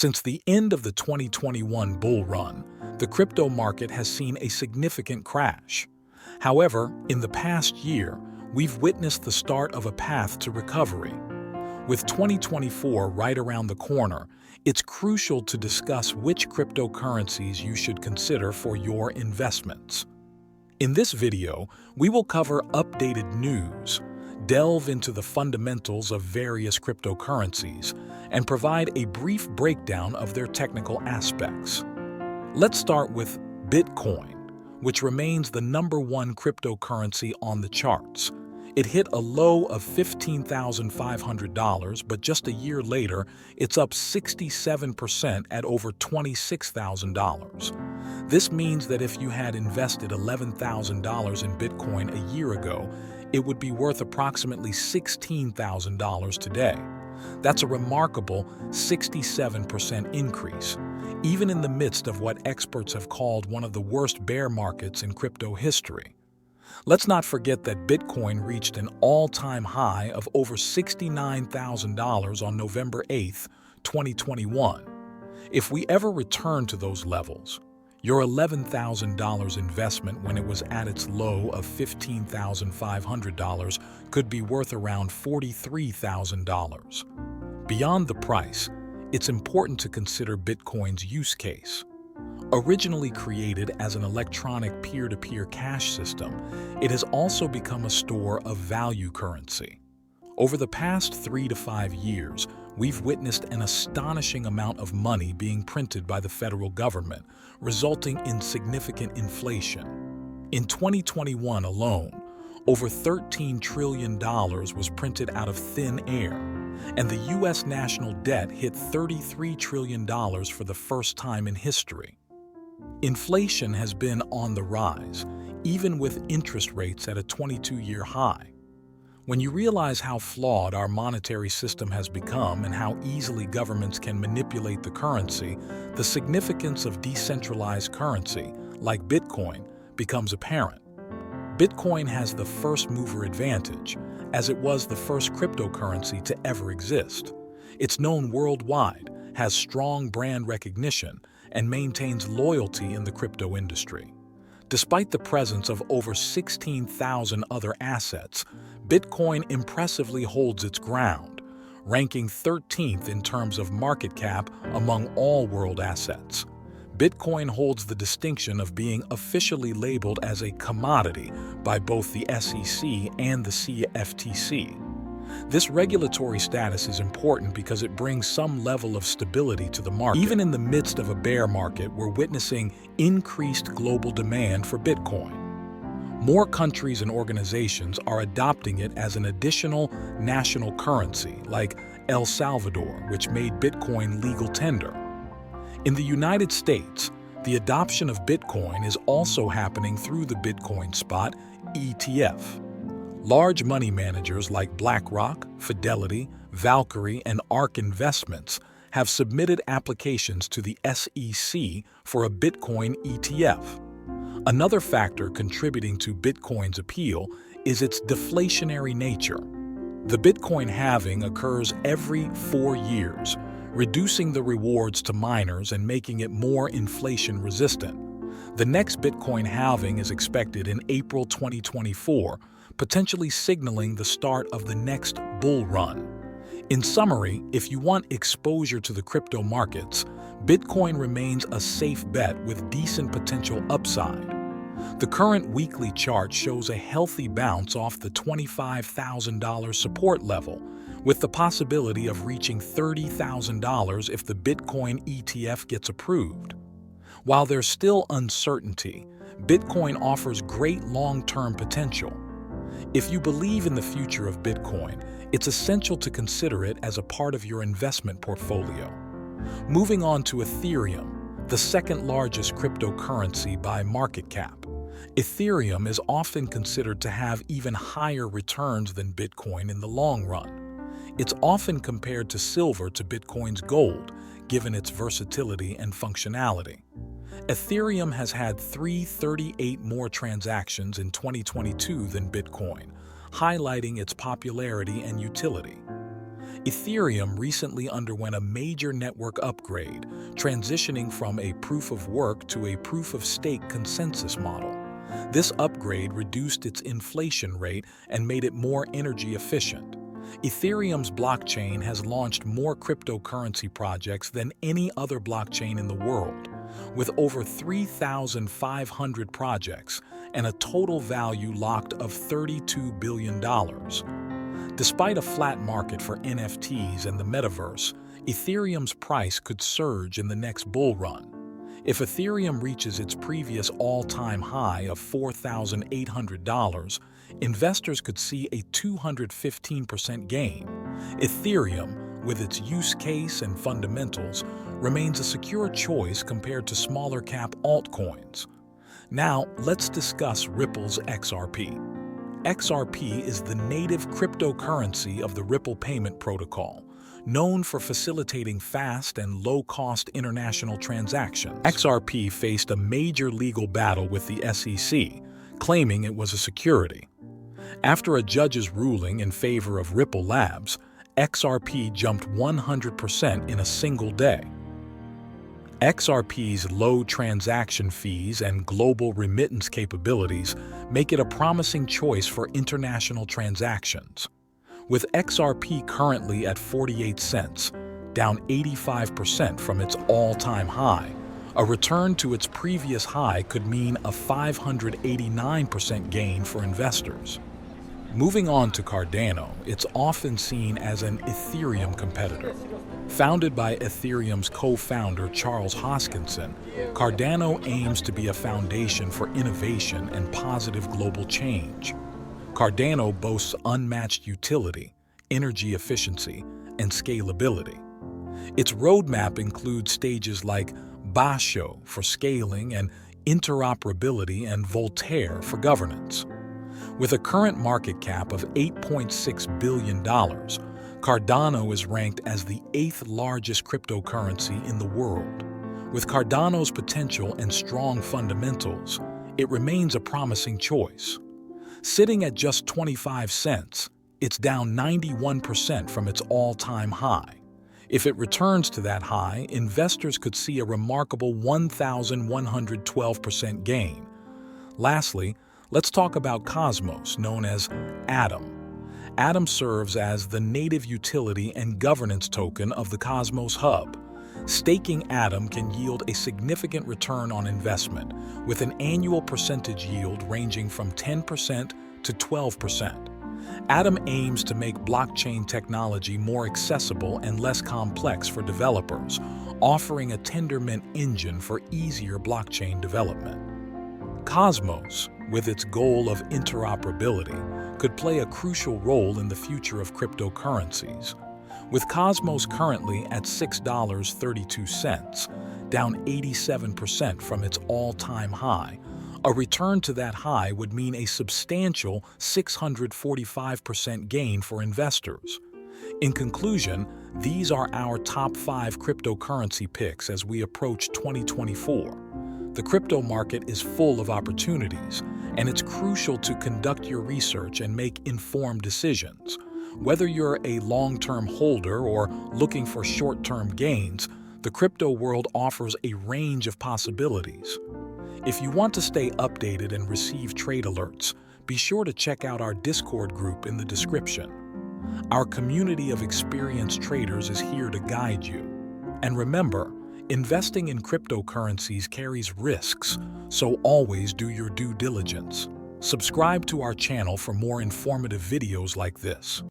Since the end of the 2021 bull run, the crypto market has seen a significant crash. However, in the past year, we've witnessed the start of a path to recovery. With 2024 right around the corner, it's crucial to discuss which cryptocurrencies you should consider for your investments. In this video, we will cover updated news, delve into the fundamentals of various cryptocurrencies, and provide a brief breakdown of their technical aspects. Let's start with Bitcoin, which remains the #1 cryptocurrency on the charts. It hit a low of $15,500, but just a year later, it's up 67% at over $26,000. This means that if you had invested $11,000 in Bitcoin a year ago, it would be worth approximately $16,000 today. That's a remarkable 67% increase, even in the midst of what experts have called one of the worst bear markets in crypto history. Let's not forget that Bitcoin reached an all-time high of over $69,000 on November 8, 2021. If we ever return to those levels, your $11,000 investment when it was at its low of $15,500 could be worth around $43,000. Beyond the price, it's important to consider Bitcoin's use case. Originally created as an electronic peer-to-peer cash system, it has also become a store of value currency. Over the past 3 to 5 years, we've witnessed an astonishing amount of money being printed by the federal government, resulting in significant inflation. In 2021 alone, over $13 trillion was printed out of thin air, and the U.S. national debt hit $33 trillion for the first time in history. Inflation has been on the rise, even with interest rates at a 22-year high. When you realize how flawed our monetary system has become and how easily governments can manipulate the currency, the significance of decentralized currency, like Bitcoin, becomes apparent. Bitcoin has the first-mover advantage, as it was the first cryptocurrency to ever exist. It's known worldwide, has strong brand recognition, and maintains loyalty in the crypto industry. Despite the presence of over 16,000 other assets, Bitcoin impressively holds its ground, ranking 13th in terms of market cap among all world assets. Bitcoin holds the distinction of being officially labeled as a commodity by both the SEC and the CFTC. This regulatory status is important because it brings some level of stability to the market. Even in the midst of a bear market, we're witnessing increased global demand for Bitcoin. More countries and organizations are adopting it as an additional national currency, like El Salvador, which made Bitcoin legal tender. In the United States, the adoption of Bitcoin is also happening through the Bitcoin Spot ETF. Large money managers like BlackRock, Fidelity, Valkyrie, and ARK Investments have submitted applications to the SEC for a Bitcoin ETF. Another factor contributing to Bitcoin's appeal is its deflationary nature. The Bitcoin halving occurs every 4 years, reducing the rewards to miners and making it more inflation-resistant. The next Bitcoin halving is expected in April 2024, potentially signaling the start of the next bull run. In summary, if you want exposure to the crypto markets, Bitcoin remains a safe bet with decent potential upside. The current weekly chart shows a healthy bounce off the $25,000 support level, with the possibility of reaching $30,000 if the Bitcoin ETF gets approved. While there's still uncertainty, Bitcoin offers great long-term potential. If you believe in the future of Bitcoin, it's essential to consider it as a part of your investment portfolio. Moving on to Ethereum, the second largest cryptocurrency by market cap. Ethereum is often considered to have even higher returns than Bitcoin in the long run. It's often compared to silver to Bitcoin's gold, given its versatility and functionality. Ethereum has had 338 more transactions in 2022 than Bitcoin, highlighting its popularity and utility. Ethereum recently underwent a major network upgrade, transitioning from a proof-of-work to a proof-of-stake consensus model. This upgrade reduced its inflation rate and made it more energy efficient. Ethereum's blockchain has launched more cryptocurrency projects than any other blockchain in the world, with over 3,500 projects and a total value locked of $32 billion. Despite a flat market for NFTs and the metaverse, Ethereum's price could surge in the next bull run. If Ethereum reaches its previous all-time high of $4,800, investors could see a 215% gain. Ethereum, with its use case and fundamentals, remains a secure choice compared to smaller-cap altcoins. Now, let's discuss Ripple's XRP. XRP is the native cryptocurrency of the Ripple payment protocol, known for facilitating fast and low-cost international transactions. XRP faced a major legal battle with the SEC, claiming it was a security. After a judge's ruling in favor of Ripple Labs, XRP jumped 100% in a single day. XRP's low transaction fees and global remittance capabilities make it a promising choice for international transactions. With XRP currently at 48 cents, down 85% from its all-time high, a return to its previous high could mean a 589% gain for investors. Moving on to Cardano, it's often seen as an Ethereum competitor. Founded by Ethereum's co-founder Charles Hoskinson, Cardano aims to be a foundation for innovation and positive global change. Cardano boasts unmatched utility, energy efficiency, and scalability. Its roadmap includes stages like Basho for scaling and interoperability and Voltaire for governance. With a current market cap of $8.6 billion, Cardano is ranked as the 8th largest cryptocurrency in the world. With Cardano's potential and strong fundamentals, it remains a promising choice. Sitting at just 25 cents, it's down 91% from its all-time high. If it returns to that high, investors could see a remarkable 1,112% gain. Lastly, let's talk about Cosmos, known as Atom. Atom serves as the native utility and governance token of the Cosmos Hub. Staking Atom can yield a significant return on investment, with an annual percentage yield ranging from 10% to 12%. Atom aims to make blockchain technology more accessible and less complex for developers, offering a Tendermint engine for easier blockchain development. Cosmos, with its goal of interoperability, could play a crucial role in the future of cryptocurrencies. With Cosmos currently at $6.32, down 87% from its all-time high, a return to that high would mean a substantial 645% gain for investors. In conclusion, these are our top 5 cryptocurrency picks as we approach 2024. The crypto market is full of opportunities, and it's crucial to conduct your research and make informed decisions. Whether you're a long-term holder or looking for short-term gains, the crypto world offers a range of possibilities. If you want to stay updated and receive trade alerts, be sure to check out our Discord group in the description. Our community of experienced traders is here to guide you. And remember, investing in cryptocurrencies carries risks, so always do your due diligence. Subscribe to our channel for more informative videos like this.